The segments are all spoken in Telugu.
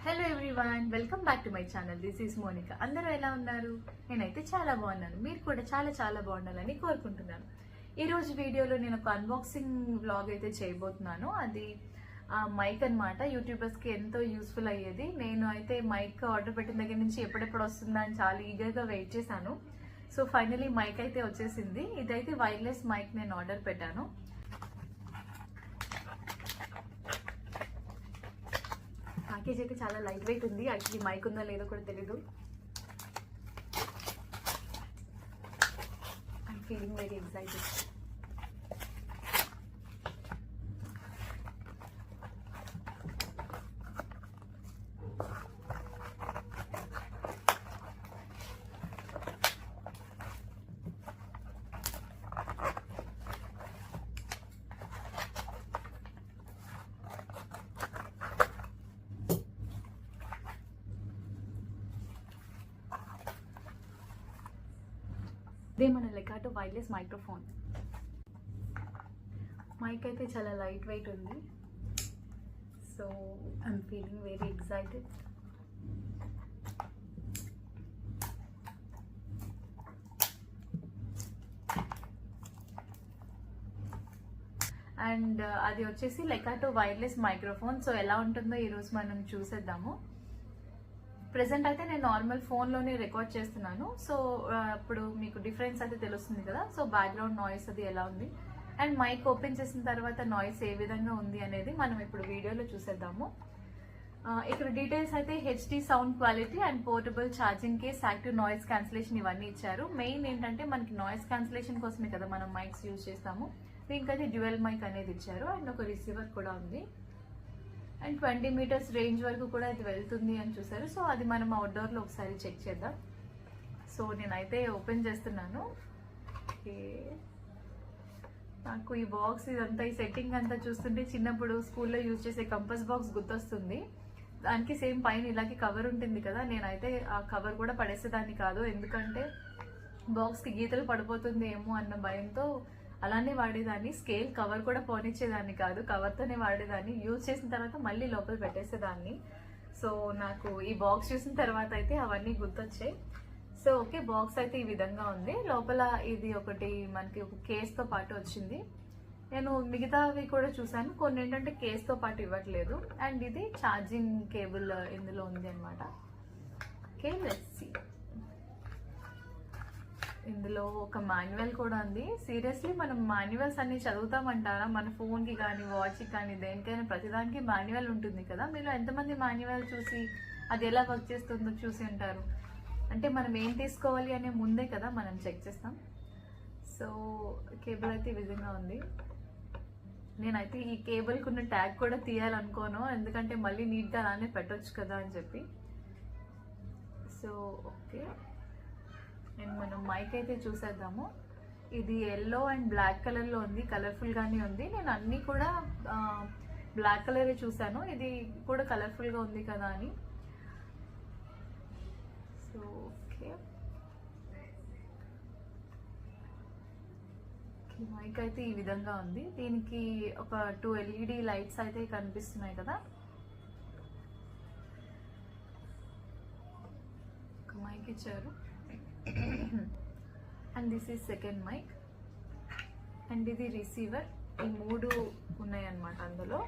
Hello everyone, welcome back to my channel. This is Monika. అందరూ ఎలా ఉన్నారు? నేనైతే చాలా బాగున్నాను. మీరు కూడా చాలా బాగుండాలని కోరుకుంటున్నాను. ఈరోజు వీడియోలో నేను ఒక అన్బాక్సింగ్ వ్లాగ్ అయితే చేయబోతున్నాను. అది మైక్ అనమాట. యూట్యూబర్స్కి ఎంతో యూస్ఫుల్ అయ్యేది. నేను అయితే మైక్ ఆర్డర్ పెట్టిన దగ్గర నుంచి ఎప్పుడెప్పుడు వస్తుందా అని చాలా ఈగర్గా వెయిట్ చేశాను. సో ఫైనలీ మైక్ అయితే వచ్చేసింది. ఇదైతే వైర్లెస్ మైక్ నేను ఆర్డర్ పెట్టాను. ప్యాకేజ్ అయితే చాలా లైట్ వెయిట్ ఉంది. యాక్చువల్లీ మైక్ ఉందో లేదో కూడా తెలీదు. I'm feeling very excited. ఇదే మన లెకాటో వైర్లెస్ మైక్రోఫోన్. మైక్ అయితే చాలా లైట్ వెయిట్ ఉంది. So I'm feeling very excited. And అది వచ్చేసి లెకాటో వైర్లెస్ మైక్రోఫోన్. సో ఎలా ఉంటుందో ఈరోజు మనం చూసేద్దాము. ప్రెసెంట్ అయితే నేను నార్మల్ ఫోన్లోనే రికార్డ్ చేస్తున్నాను. సో అప్పుడు మీకు డిఫరెన్స్ అయితే తెలుస్తుంది కదా. సో బ్యాక్గ్రౌండ్ నాయిస్ అది ఎలా ఉంది అండ్ మైక్ ఓపెన్ చేసిన తర్వాత నాయిస్ ఏ విధంగా ఉంది అనేది మనం ఇప్పుడు వీడియోలో చూసేద్దాము. ఇక్కడ డీటెయిల్స్ అయితే HD sound quality and portable charging case, active noise cancellation ఇవన్నీ ఇచ్చారు. మెయిన్ ఏంటంటే మనకి నాయిస్ క్యాన్సిలేషన్ కోసమే కదా మనం మైక్స్ యూజ్ చేస్తాము. దీనికైతే డ్యూయల్ మైక్ అనేది ఇచ్చారు అండ్ ఒక రిసీవర్ కూడా ఉంది. అండ్ 20 మీటర్స్ రేంజ్ వరకు కూడా ఇది వెళ్తుంది అని చూసారు. సో అది మనం అవుట్డోర్లో ఒకసారి చెక్ చేద్దాం. సో నేనైతే ఓపెన్ చేస్తున్నాను. నాకు ఈ బాక్స్ ఇదంతా ఈ సెట్టింగ్ అంతా చూస్తుంటే చిన్నప్పుడు స్కూల్లో యూజ్ చేసే కంపస్ బాక్స్ గుర్తొస్తుంది. దానికి సేమ్ పైన ఇలాగే కవర్ ఉంటుంది కదా. నేనైతే ఆ కవర్ కూడా పడేసేదాన్ని కాదు, ఎందుకంటే బాక్స్కి గీతలు పడిపోతుంది ఏమో అన్న భయంతో అలానే వాడేదాన్ని. స్కేల్ కవర్ కూడా పోనిచ్చేదాన్ని కాదు, కవర్తోనే వాడేదాన్ని. యూజ్ చేసిన తర్వాత మళ్ళీ లోపల పెట్టేసేదాన్ని. సో నాకు ఈ బాక్స్ చూసిన తర్వాత అయితే అవన్నీ గుర్తొచ్చాయి. సో ఓకే, బాక్స్ అయితే ఈ విధంగా ఉంది. లోపల ఇది ఒకటి మనకి ఒక కేస్తో పాటు వచ్చింది. నేను మిగతావి కూడా చూసాను, కొన్ని ఏంటంటే కేస్తో పాటు ఇవ్వట్లేదు. అండ్ ఇది ఛార్జింగ్ కేబుల్ ఇందులో ఉంది అనమాట. Okay, let's see. ఇందులో ఒక మాన్యువల్ కూడా ఉంది. సీరియస్లీ మనం మాన్యువల్స్ అన్ని చదువుతామంటారా? మన ఫోన్కి కానీ వాచ్కి కానీ దేనికైనా ప్రతిదానికి మాన్యువల్ ఉంటుంది కదా. మీరు ఎంతమంది మాన్యువల్ చూసి అది ఎలా వర్క్ చేస్తుందో చూసి ఉంటారు. అంటే మనం ఏం తీసుకోవాలి అనే ముందే కదా మనం చెక్ చేస్తాం. సో కేబుల్ అయితే ఈ విధంగా ఉంది. నేనైతే ఈ కేబుల్కి ఉన్న ట్యాగ్ కూడా తీయాలనుకోను, ఎందుకంటే మళ్ళీ నీట్గా అలానే పెట్టొచ్చు కదా అని చెప్పి. సో ఓకే, నేను మనం మైక్ అయితే చూసేద్దాము. ఇది ఎల్లో అండ్ బ్లాక్ కలర్లో ఉంది, కలర్ఫుల్గానే ఉంది. నేను అన్నీ కూడా బ్లాక్ కలరే చూసాను, ఇది కూడా కలర్ఫుల్గా ఉంది కదా అని. సో ఓకే, మైక్ అయితే ఈ విధంగా ఉంది. దీనికి ఒక 2 LED లైట్స్ అయితే కనిపిస్తున్నాయి కదా. ఒక మైక్ ఇచ్చారు and this is second mic అండ్ ఇది రిసీవర్. ఈ 3 ఉన్నాయి అన్నమాట. అందులో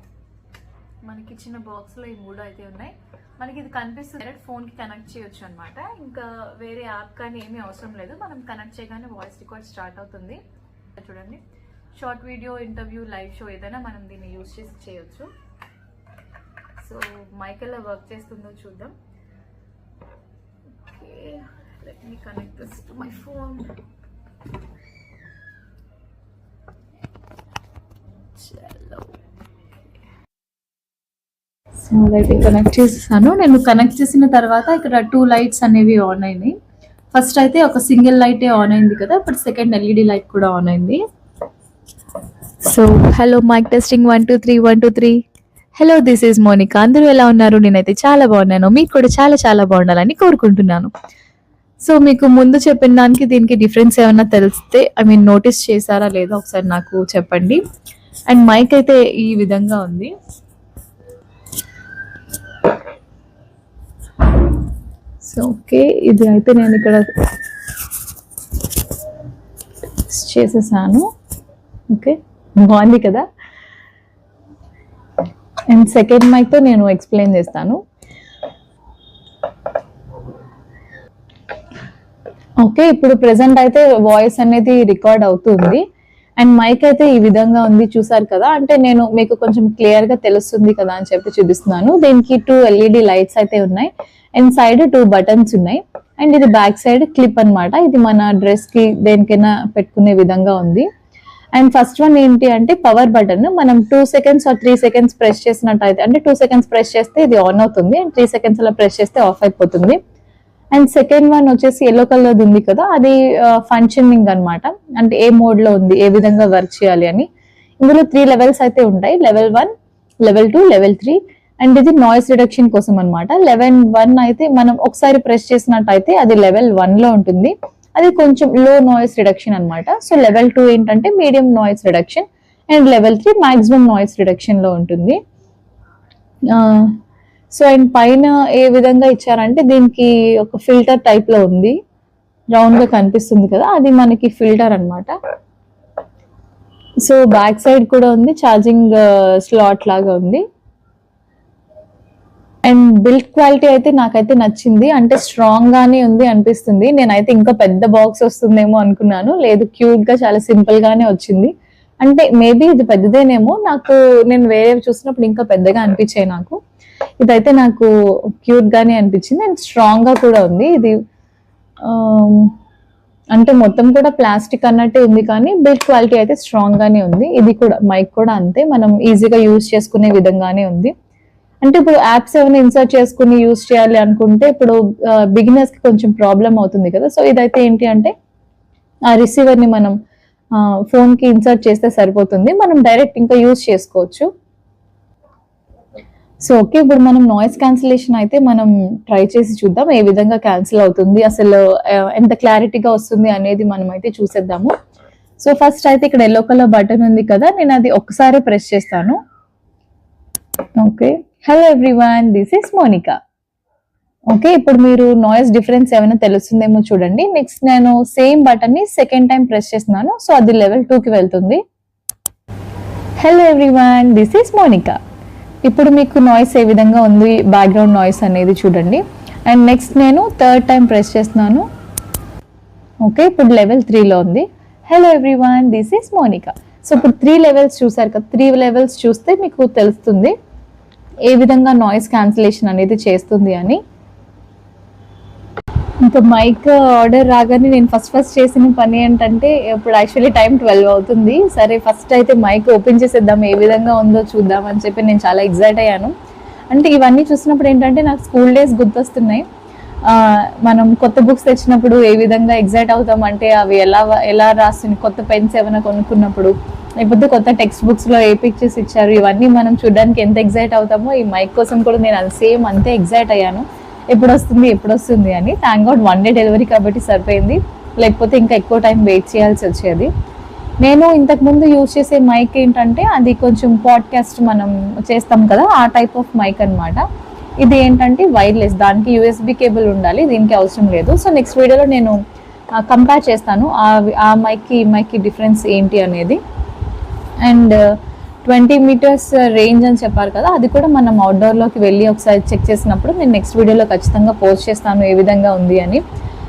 మనకి ఇచ్చిన బాక్స్లో ఈ 3 అయితే ఉన్నాయి. మనకి ఇది కనిపిస్తుంది, డైరెక్ట్ ఫోన్కి కనెక్ట్ చేయొచ్చు అనమాట. ఇంకా వేరే యాప్ కానీ ఏమీ అవసరం లేదు. మనం కనెక్ట్ చేయగానే వాయిస్ రికార్డ్ స్టార్ట్ అవుతుంది. చూడండి, short video, interview, live show ఏదైనా మనం దీన్ని యూజ్ చేసి చేయొచ్చు. సో మైక్ ఎలా వర్క్ చేస్తుందో చూద్దాం. Okay, let me connect this to my phone. చలో, సో అదైతే కనెక్ట్ చేసేసాను. నేను కనెక్ట్ చేసిన తర్వాత ఇక్కడ 2 లైట్స్ అనేవి ఆన్ అయినాయి. ఫస్ట్ అయితే ఒక సింగిల్ లైటే ఆన్ అయింది కదా, ఇప్పుడు సెకండ్ LED లైట్ కూడా ఆన్ అయింది. So hello mic testing 1 2 3 1 2 3. Hello, this is Monika. అందరూ ఎలా ఉన్నారు? నేనైతే చాలా బాగున్నాను. మీకు కూడా చాలా బాగుండాలని కోరుకుంటున్నాను. సో మీకు ముందు చెప్పిన దానికి దీనికి డిఫరెన్స్ ఏమైనా తెలిస్తే, నోటీస్ చేశారా లేదా ఒకసారి నాకు చెప్పండి. అండ్ మైక్ అయితే ఈ విధంగా ఉంది. సో ఓకే, ఇది అయితే నేను ఇక్కడ చేసేసాను. ఓకే, బాగుంది కదా. అండ్ సెకండ్ మైక్తో నేను ఎక్స్ప్లెయిన్ చేస్తాను. ఓకే, ఇప్పుడు ప్రెసెంట్ అయితే వాయిస్ అనేది రికార్డ్ అవుతుంది. అండ్ మైక్ అయితే ఈ విధంగా ఉంది, చూసారు కదా. అంటే నేను మీకు కొంచెం క్లియర్ గా తెలుస్తుంది కదా అని చెప్పి చూపిస్తున్నాను. దీనికి 2 LED లైట్స్ అయితే ఉన్నాయి. అండ్ సైడ్ 2 బటన్స్ ఉన్నాయి. అండ్ ఇది బ్యాక్ సైడ్ క్లిప్ అన్నమాట. ఇది మన డ్రెస్ కి దేనికైనా పెట్టుకునే విధంగా ఉంది. అండ్ ఫస్ట్ వన్ ఏంటి అంటే పవర్ బటన్. మనం 2 seconds ఆర్ 3 seconds ప్రెస్ చేసినట్టయితే, అంటే 2 seconds ప్రెస్ చేస్తే ఇది ఆన్ అవుతుంది. అండ్ 3 seconds అలా ప్రెస్ చేస్తే ఆఫ్ అయిపోతుంది. అండ్ సెకండ్ వన్ వచ్చేసి ఎల్లో కలర్ ఉంది కదా, అది ఫంక్షనింగ్ అన్నమాట. అంటే ఏ మోడ్ లో ఉంది, ఏ విధంగా వర్క్ చేయాలి అని. ఇందులో 3 లెవెల్స్ అయితే ఉంటాయి. Level 1, level 2, level 3. అండ్ ఇది నాయిస్ రిడక్షన్ కోసం అనమాట. లెవెల్ 1 అయితే మనం ఒకసారి ప్రెస్ చేసినట్టయితే అది లెవెల్ 1 లో ఉంటుంది. అది కొంచెం లో నాయిస్ రిడక్షన్ అనమాట. సో లెవెల్ 2 ఏంటంటే medium noise reduction. And level 3 maximum noise reduction లో ఉంటుంది. సో అండ్ పైన ఏ విధంగా ఇచ్చారంటే దీనికి ఒక ఫిల్టర్ టైప్ లో ఉంది, రౌండ్ గా కనిపిస్తుంది కదా, అది మనకి ఫిల్టర్ అన్నమాట. సో బ్యాక్ సైడ్ కూడా ఉంది, ఛార్జింగ్ స్లాట్ లాగా ఉంది. అండ్ బిల్డ్ క్వాలిటీ అయితే నాకైతే నచ్చింది. అంటే స్ట్రాంగ్ గానే ఉంది అనిపిస్తుంది. నేనైతే ఇంకా పెద్ద బాక్స్ వస్తుందేమో అనుకున్నాను, లేదు క్యూట్ గా చాలా సింపుల్ గానే వచ్చింది. అంటే మేబీ ఇది పెద్దదేనేమో, నాకు నేను వేరే చూసినప్పుడు ఇంకా పెద్దగా అనిపించాయి నాకు. ఇదైతే నాకు క్యూట్ గానే అనిపించింది. అండ్ స్ట్రాంగ్ గా కూడా ఉంది. ఇది అంటే మొత్తం కూడా ప్లాస్టిక్ అన్నట్టే ఉంది, కానీ బిల్డ్ క్వాలిటీ అయితే స్ట్రాంగ్ గానే ఉంది. ఇది కూడా మైక్ కూడా అంతే, మనం ఈజీగా యూజ్ చేసుకునే విధంగానే ఉంది. అంటే ఇప్పుడు యాప్స్ ఏమైనా ఇన్సర్ట్ చేసుకుని యూజ్ చేయాలి అనుకుంటే ఇప్పుడు బిగినర్స్ కి కొంచెం ప్రాబ్లం అవుతుంది కదా. సో ఇదైతే ఏంటి అంటే ఆ రిసీవర్ ని మనం ఫోన్ కి ఇన్సర్ట్ చేస్తే సరిపోతుంది, మనం డైరెక్ట్ ఇంకా యూజ్ చేసుకోవచ్చు. సో ఓకే, ఇప్పుడు మనం నాయిస్ క్యాన్సిలేషన్ అయితే మనం ట్రై చేసి చూద్దాం, ఏ విధంగా క్యాన్సిల్ అవుతుంది, అసలు ఎంత క్లారిటీగా వస్తుంది అనేది మనం అయితే చూసేద్దాము. సో ఫస్ట్ అయితే ఇక్కడ ఎల్లో కలర్ బటన్ ఉంది కదా, నేను అది ఒక్కసారి ప్రెస్ చేస్తాను. Okay, hello everyone, this is Monika. Okay, ఇప్పుడు మీరు నాయిస్ డిఫరెన్స్ ఏమైనా తెలుస్తుందేమో చూడండి. నెక్స్ట్ నేను సేమ్ బటన్ ని సెకండ్ టైం ప్రెస్ చేస్తున్నాను. సో అది లెవెల్ 2 కి వెళ్తుంది. Hello everyone, this is Monika. ఇప్పుడు మీకు నాయిస్ ఏ విధంగా ఉంది, బ్యాక్గ్రౌండ్ నాయిస్ అనేది చూడండి. అండ్ నెక్స్ట్ నేను థర్డ్ టైం ప్రెస్ చేస్తున్నాను. ఓకే, ఇప్పుడు లెవెల్ 3 లో ఉంది. హలో ఎవ్రీవన్, దిస్ ఇస్ మోనికా. సో ఇప్పుడు 3 లెవెల్స్ చూసారు కదా, 3 లెవెల్స్ చూస్తే మీకు తెలుస్తుంది ఏ విధంగా నాయిస్ క్యాన్సిలేషన్ అనేది చేస్తుంది అని. ఇంకా మైక్ ఆర్డర్ రాగానే నేను ఫస్ట్ చేసిన పని ఏంటంటే, ఇప్పుడు యాక్చువల్లీ టైం 12 అవుతుంది. సరే ఫస్ట్ అయితే మైక్ ఓపెన్ చేసేద్దాం, ఏ విధంగా ఉందో చూద్దాం అని చెప్పి నేను చాలా ఎగ్జైట్ అయ్యాను. అంటే ఇవన్నీ చూసినప్పుడు ఏంటంటే నాకు స్కూల్ డేస్ గుర్తొస్తున్నాయి. మనం కొత్త బుక్స్ తెచ్చినప్పుడు ఏ విధంగా ఎగ్జైట్ అవుతాం అంటే, అవి ఎలా రాస్తుంది, కొత్త పెన్స్ ఏమైనా కొనుక్కున్నప్పుడు, లేకపోతే కొత్త టెక్స్ట్ బుక్స్ లో ఏ పిక్చర్స్ ఇచ్చారు, ఇవన్నీ మనం చూడడానికి ఎంత ఎగ్జైట్ అవుతామో, ఈ మైక్ కోసం కూడా నేను అది సేమ్ అంతే ఎగ్జైట్ అయ్యాను, ఎప్పుడు వస్తుంది అని. థ్యాంక్ గాడ్ 1 day డెలివరీ కాబట్టి సరిపోయింది, లేకపోతే ఇంకా ఎక్కువ టైం వెయిట్ చేయాల్సి వచ్చేది. నేను ఇంతకుముందు యూజ్ చేసే మైక్ ఏంటంటే అది కొంచెం పాడ్కాస్ట్ మనం చేస్తాం కదా, ఆ టైప్ ఆఫ్ మైక్ అనమాట. ఇది ఏంటంటే వైర్లెస్, దానికి USB కేబుల్ ఉండాలి, దీనికి అవసరం లేదు. సో నెక్స్ట్ వీడియోలో నేను కంపేర్ చేస్తాను ఆ మైక్కి డిఫరెన్స్ ఏంటి అనేది. అండ్ 20 meters రేంజ్ అని చెప్పారు కదా, అది కూడా మనం అవుట్డోర్లోకి వెళ్ళి ఒకసారి చెక్ చేసినప్పుడు నేను నెక్స్ట్ వీడియోలో ఖచ్చితంగా పోస్ట్ చేస్తాను ఏ విధంగా ఉంది అని.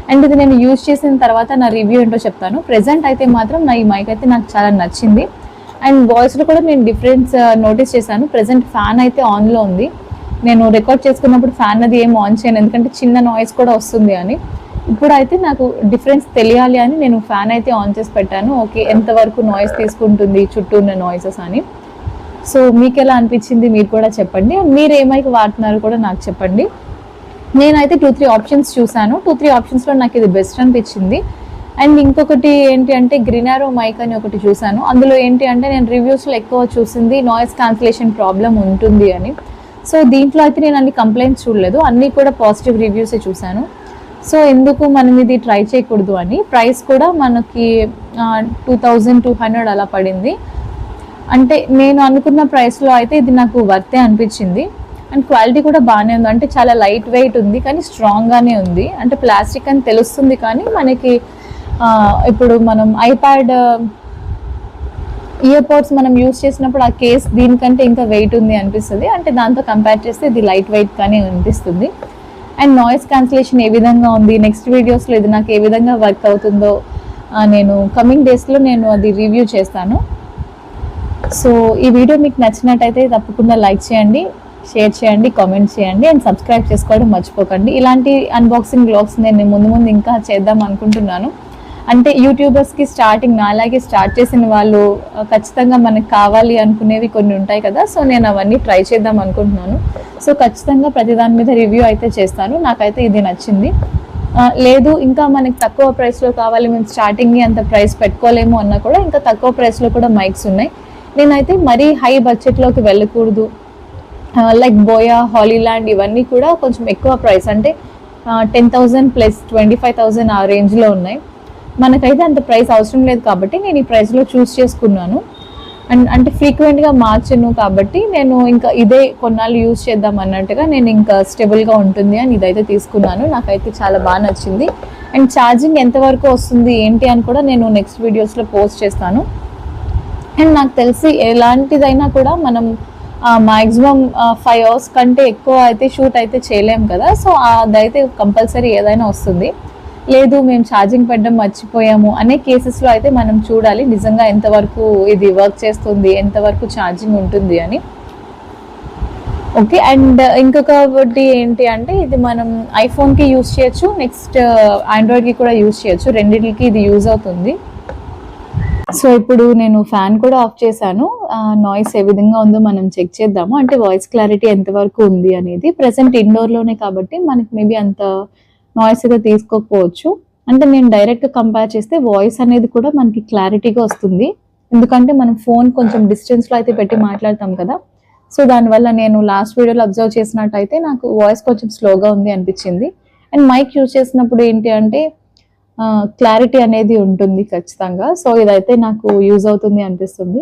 అండ్ ఇది నేను యూజ్ చేసిన తర్వాత నా రివ్యూ ఏంటో చెప్తాను. ప్రెజెంట్ అయితే మాత్రం నా ఈ మైక్ అయితే నాకు చాలా నచ్చింది. అండ్ వాయిస్లో కూడా నేను డిఫరెన్స్ నోటీస్ చేశాను. ప్రెజెంట్ ఫ్యాన్ అయితే ఆన్లో ఉంది. నేను రికార్డ్ చేసుకున్నప్పుడు ఫ్యాన్ అది ఏం ఆన్ చేయను, ఎందుకంటే చిన్న నాయిస్ కూడా వస్తుంది అని. ఇప్పుడు అయితే నాకు డిఫరెన్స్ తెలియాలి అని నేను ఫ్యాన్ అయితే ఆన్ చేసి పెట్టాను. ఓకే, ఎంతవరకు నాయిస్ తీసుకుంటుంది చుట్టూ ఉన్న నాయిసెస్ అని. సో మీకు ఎలా అనిపించింది మీరు కూడా చెప్పండి. మీరు ఏ మైక్ వాడుతున్నారు కూడా నాకు చెప్పండి. నేనైతే 2-3 ఆప్షన్స్ చూసాను. 2-3 ఆప్షన్స్లో నాకు ఇది బెస్ట్ అనిపించింది. అండ్ ఇంకొకటి ఏంటి అంటే గ్రీనారో మైక్ అని ఒకటి చూసాను. అందులో ఏంటి అంటే నేను రివ్యూస్లో ఎక్కువ చూసింది నాయిస్ క్యాన్సిలేషన్ ప్రాబ్లం ఉంటుంది అని. సో దీంట్లో అయితే నేను అన్ని కంప్లైంట్స్ చూడలేదు, అన్నీ కూడా పాజిటివ్ రివ్యూసే చూశాను. సో ఎందుకు మనం ఇది ట్రై చేయకూడదు అని. ప్రైస్ కూడా మనకి 2200 అలా పడింది. అంటే నేను అనుకున్న ప్రైస్లో అయితే ఇది నాకు వర్తే అనిపించింది. అండ్ క్వాలిటీ కూడా బాగానే ఉంది, అంటే చాలా లైట్ వెయిట్ ఉంది కానీ స్ట్రాంగ్గానే ఉంది. అంటే ప్లాస్టిక్ అని తెలుస్తుంది కానీ మనకి ఇప్పుడు మనం ఐప్యాడ్ ఇయర్ పోడ్స్ మనం యూజ్ చేసినప్పుడు ఆ కేస్ దీనికంటే ఇంకా వెయిట్ ఉంది అనిపిస్తుంది. అంటే దాంతో కంపేర్ చేస్తే ఇది లైట్ వెయిట్ కానీ అనిపిస్తుంది. అండ్ నాయిస్ క్యాన్సిలేషన్ ఏ విధంగా ఉంది, నెక్స్ట్ వీడియోస్లో ఇది నాకు ఏ విధంగా వర్క్ అవుతుందో నేను కమింగ్ డేస్లో నేను అది రివ్యూ చేస్తాను. సో ఈ వీడియో మీకు నచ్చినట్టయితే తప్పకుండా లైక్ చేయండి, షేర్ చేయండి, కామెంట్ చేయండి అండ్ సబ్స్క్రైబ్ చేసుకోవడం మర్చిపోకండి. ఇలాంటి అన్బాక్సింగ్ వ్లాగ్స్ నేను ముందు ఇంకా చేద్దాం అనుకుంటున్నాను. అంటే యూట్యూబర్స్కి స్టార్టింగ్ నాలాగే స్టార్ట్ చేసిన వాళ్ళు ఖచ్చితంగా మనకు కావాలి అనుకునేవి కొన్ని ఉంటాయి కదా, సో నేను అవన్నీ ట్రై చేద్దాం అనుకుంటున్నాను. సో ఖచ్చితంగా ప్రతి దాని మీద రివ్యూ అయితే చేస్తాను. నాకైతే ఇది నచ్చింది. లేదు ఇంకా మనకి తక్కువ ప్రైస్లో కావాలి, మేము స్టార్టింగ్ని అంత ప్రైస్ పెట్టుకోలేము అన్నా కూడా ఇంకా తక్కువ ప్రైస్లో కూడా మైక్స్ ఉన్నాయి. నేనైతే మరీ హై బడ్జెట్లోకి వెళ్ళకూడదు, లైక్ బోయా, హాలీల్యాండ్ ఇవన్నీ కూడా కొంచెం ఎక్కువ ప్రైస్, అంటే 10,000 ప్లస్ 25,000 ఆ రేంజ్లో ఉన్నాయి. మనకైతే అంత ప్రైస్ అవసరం లేదు కాబట్టి నేను ఈ ప్రైస్లో చూస్ చేసుకున్నాను. అండ్ అంటే ఫ్రీక్వెంట్గా మార్చను కాబట్టి నేను ఇంకా ఇదే కొన్నాళ్ళు యూజ్ చేద్దాం అన్నట్టుగా నేను ఇంకా స్టేబుల్గా ఉంటుంది అని ఇదైతే తీసుకున్నాను. నాకైతే చాలా బాగా నచ్చింది. అండ్ ఛార్జింగ్ ఎంతవరకు వస్తుంది ఏంటి అని కూడా నేను నెక్స్ట్ వీడియోస్లో పోస్ట్ చేస్తాను. అండ్ నాకు తెలిసి ఎలాంటిదైనా కూడా మనం మ్యాక్సిమం 5 hours కంటే ఎక్కువ అయితే షూట్ అయితే చేయలేము కదా, సో అదైతే కంపల్సరీ ఏదైనా వస్తుంది. లేదు మేము ఛార్జింగ్ పెట్టడం మర్చిపోయాము అనే కేసెస్లో అయితే మనం చూడాలి నిజంగా ఎంతవరకు ఇది వర్క్ చేస్తుంది, ఎంతవరకు ఛార్జింగ్ ఉంటుంది అని. ఓకే, అండ్ ఇంకొకటి ఏంటి అంటే ఇది మనం ఐఫోన్కి యూజ్ చేయొచ్చు, నెక్స్ట్ ఆండ్రాయిడ్కి కూడా యూజ్ చేయొచ్చు, రెండింటికి ఇది యూజ్ అవుతుంది. సో ఇప్పుడు నేను ఫ్యాన్ కూడా ఆఫ్ చేశాను. నాయిస్ ఏ విధంగా ఉందో మనం చెక్ చేద్దాము, అంటే వాయిస్ క్లారిటీ ఎంతవరకు ఉంది అనేది. ప్రెసెంట్ ఇండోర్లోనే కాబట్టి మనకి మేబీ అంత నాయిస్ అయితే తీసుకోకపోవచ్చు. అంటే నేను డైరెక్ట్ కంపేర్ చేస్తే వాయిస్ అనేది కూడా మనకి క్లారిటీగా వస్తుంది, ఎందుకంటే మనం ఫోన్ కొంచెం డిస్టెన్స్లో అయితే పెట్టి మాట్లాడతాం కదా. సో దానివల్ల నేను లాస్ట్ వీడియోలో అబ్జర్వ్ చేసినట్టయితే నాకు వాయిస్ కొంచెం స్లోగా ఉంది అనిపించింది. అండ్ మైక్ యూజ్ చేసినప్పుడు ఏంటి అంటే క్లారిటీ అనేది ఉంటుంది ఖచ్చితంగా. సో ఇదైతే నాకు యూజ్ అవుతుంది అనిపిస్తుంది.